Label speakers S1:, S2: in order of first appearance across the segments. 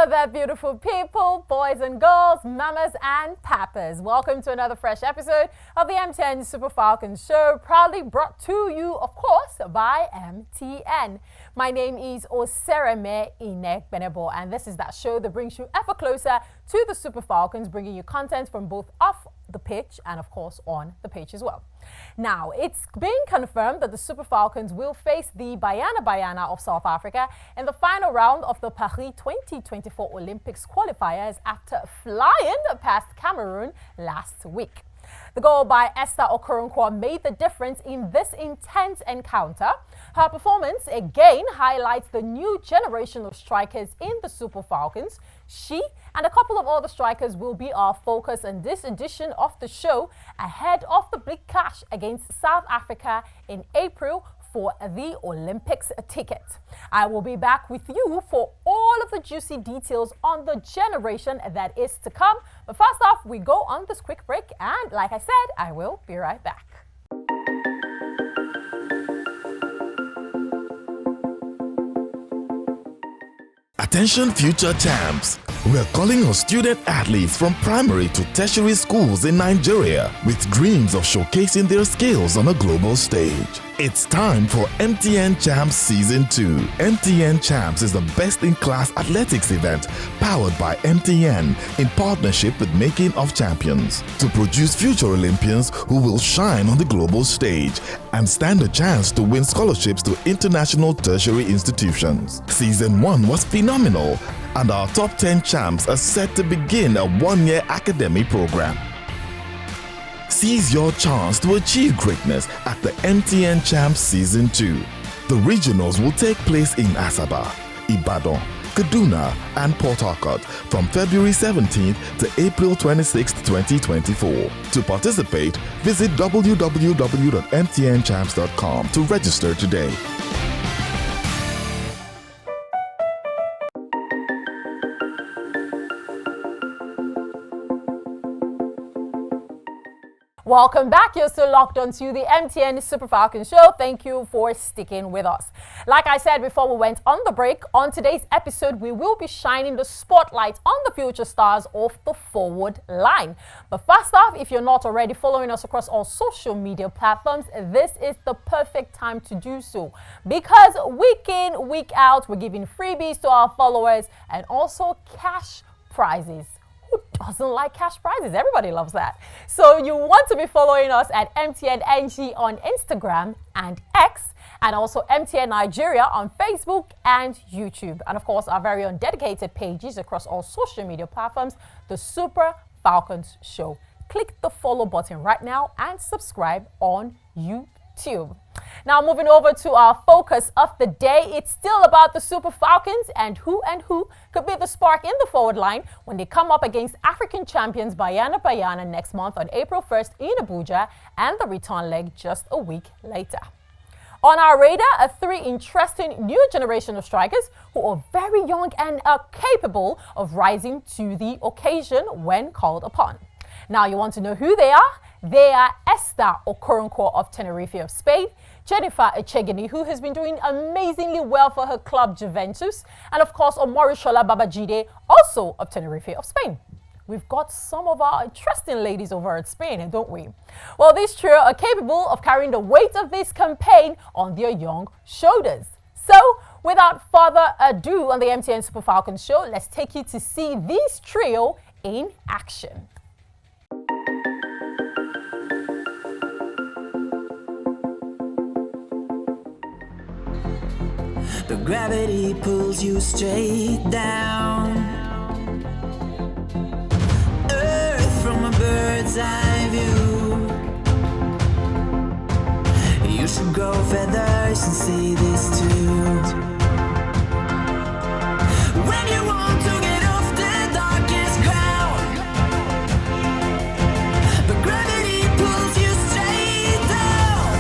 S1: Hello there, beautiful people, boys and girls, mamas and papas. Welcome to another fresh episode of the MTN Super Falcons show, proudly brought to you, of course, by MTN. My name is Osereme Inek Benebo, and this is that show that brings you ever closer to the Super Falcons, bringing you content from both off the pitch and, of course, on the pitch as well. Now, it's been confirmed that the Super Falcons will face the Banyana of South Africa in the final round of the Paris 2024 Olympics qualifiers after flying past Cameroon last week. The goal by Esther Okoronkwo made the difference in this intense encounter. Her performance again highlights the new generation of strikers in the Super Falcons. She and a couple of other strikers will be our focus in this edition of the show ahead of the big clash against South Africa in April for the Olympics ticket. I will be back with you for all of the juicy details on the generation that is to come. But first off, we go on this quick break, and like I said, I will be right back.
S2: Attention future champs. We're calling on student athletes from primary to tertiary schools in Nigeria with dreams of showcasing their skills on a global stage. It's time for MTN Champs Season 2. MTN Champs is the best-in-class athletics event powered by MTN in partnership with Making of Champions to produce future Olympians who will shine on the global stage and stand a chance to win scholarships to international tertiary institutions. Season 1 was phenomenal, and our top 10 champs are set to begin a one-year academy program. Seize your chance to achieve greatness at the MTN Champs Season 2. The regionals will take place in Asaba, Ibadan, Kaduna, and Port Harcourt from February 17th to April 26th, 2024. To participate, visit www.mtnchamps.com to register today.
S1: Welcome back. You're still locked onto the MTN Super Falcons show. Thank you for sticking with us. Like I said before we went on the break, on today's episode, we will be shining the spotlight on the future stars of the forward line. But first off, if you're not already following us across all social media platforms, this is the perfect time to do so. Because week in, week out, we're giving freebies to our followers and also cash prizes. Who doesn't like cash prizes? Everybody loves that. So you want to be following us at MTNNG on Instagram and X, and also MTN Nigeria on Facebook and YouTube. And of course, our very own dedicated pages across all social media platforms, the Super Falcons Show. Click the follow button right now and subscribe on YouTube. Now, moving over to our focus of the day, it's still about the Super Falcons and who could be the spark in the forward line when they come up against African champions Banyana next month on April 1st in Abuja, and the return leg just a week later. On our radar are three interesting new generation of strikers who are very young and are capable of rising to the occasion when called upon. Now, you want to know who they are? They are Esther Okoronkwo of Tenerife of Spain, Jennifer Echegini, who has been doing amazingly well for her club Juventus, and of course Omorishola Babajide, also of Tenerife of Spain. We've got some of our interesting ladies over at Spain, don't we? Well, these trio are capable of carrying the weight of this campaign on their young shoulders. So, without further ado, on the MTN Super Falcons show, let's take you to see this trio in action.
S3: The gravity pulls you straight down. Earth from a bird's eye view. You should grow feathers and see this too. When you want to get off the darkest ground, the gravity pulls you straight down.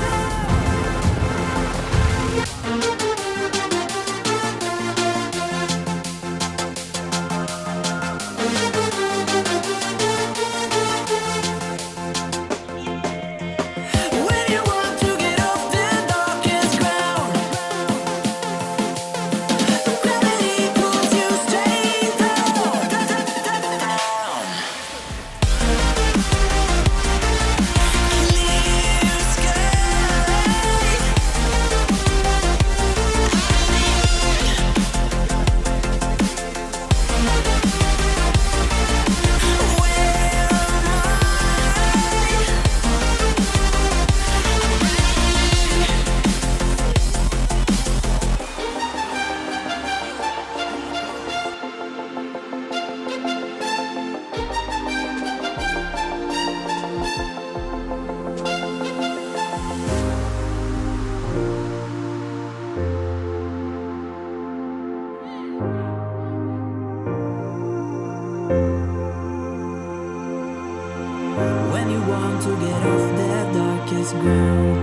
S3: When you want to get off the darkest ground, to get off their darkest ground.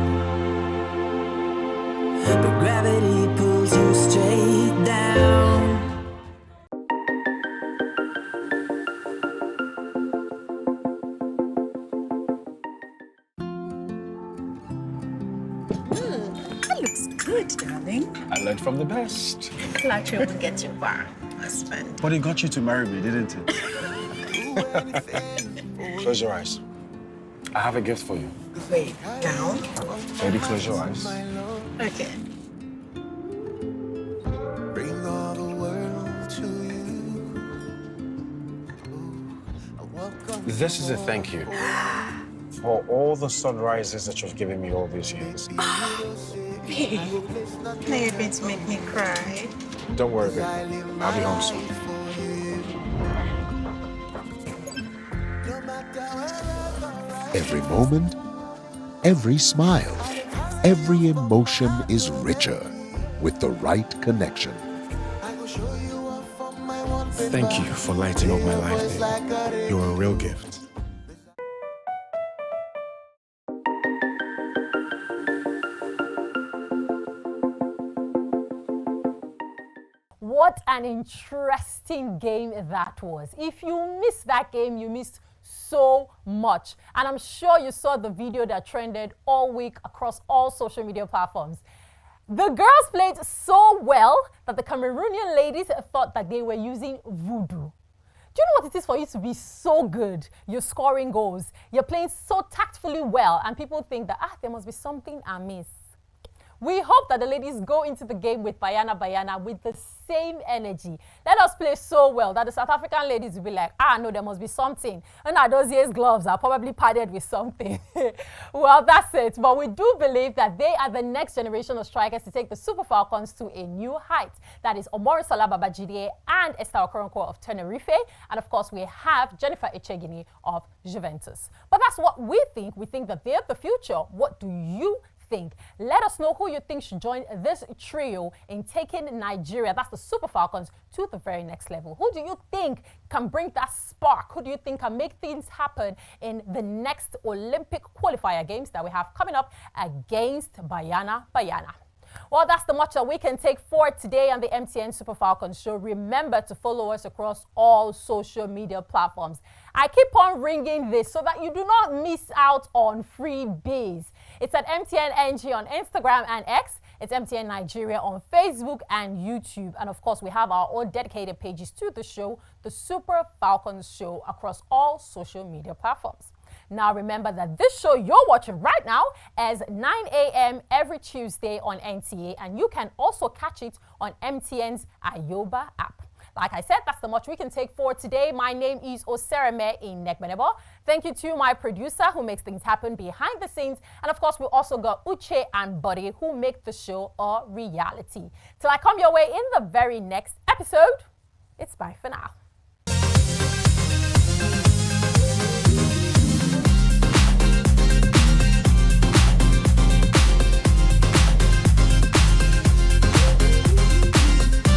S3: But gravity pulls you straight down.
S4: That looks good, darling.
S5: I learned from the best.
S4: Glad you will get your bar, husband.
S5: But it got you to marry me, didn't it? Close your eyes. I have a gift for you.
S4: Wait, down?
S5: Baby, close your eyes.
S4: Okay.
S6: Bring all the world to you.
S5: This is a thank you for all the sunrises that you've given me all these years.
S4: Babe, now you're going to make me cry.
S5: Don't worry, baby. I'll be home soon.
S7: Every moment, every smile, every emotion is richer with the right connection.
S2: Thank you for lighting up my life, babe. You're a real gift.
S1: What an interesting game that was. If you missed that game, you missed so much. And I'm sure you saw the video that trended all week across all social media platforms. The girls played so well that the Cameroonian ladies thought that they were using voodoo. Do you know what it is for you to be so good? You're scoring goals. You're playing so tactfully well. And people think that, there must be something amiss. We hope that the ladies go into the game with Bayana with the same energy. Let us play so well that the South African ladies will be like, no, there must be something. And those years' gloves are probably padded with something. Well, that's it. But we do believe that they are the next generation of strikers to take the Super Falcons to a new height. That is Omorisola Babajide and Esther Okoronkwo of Tenerife. And of course, we have Jennifer Echegini of Juventus. But that's what we think. We think that they're the future. What do you think? Let us know who you think should join this trio in taking Nigeria, that's the Super Falcons, to the very next level. Who do you think can bring that spark? Who do you think can make things happen in the next Olympic qualifier games that we have coming up against Bayana? Well, that's the much that we can take for today on the MTN Super Falcons show. Remember to follow us across all social media platforms. I keep on ringing this so that you do not miss out on freebies. It's at MTN NG on Instagram and X. It's MTN Nigeria on Facebook and YouTube. And of course, we have our own dedicated pages to the show, the Super Falcons show, across all social media platforms. Now, remember that this show you're watching right now is 9 a.m. every Tuesday on NTA, and you can also catch it on MTN's Ayoba app. Like I said, that's the much we can take for today. My name is Osereme Inekbenebo. Thank you to my producer who makes things happen behind the scenes. And of course, we also got Uche and Buddy who make the show a reality. Till I come your way in the very next episode, it's bye for now.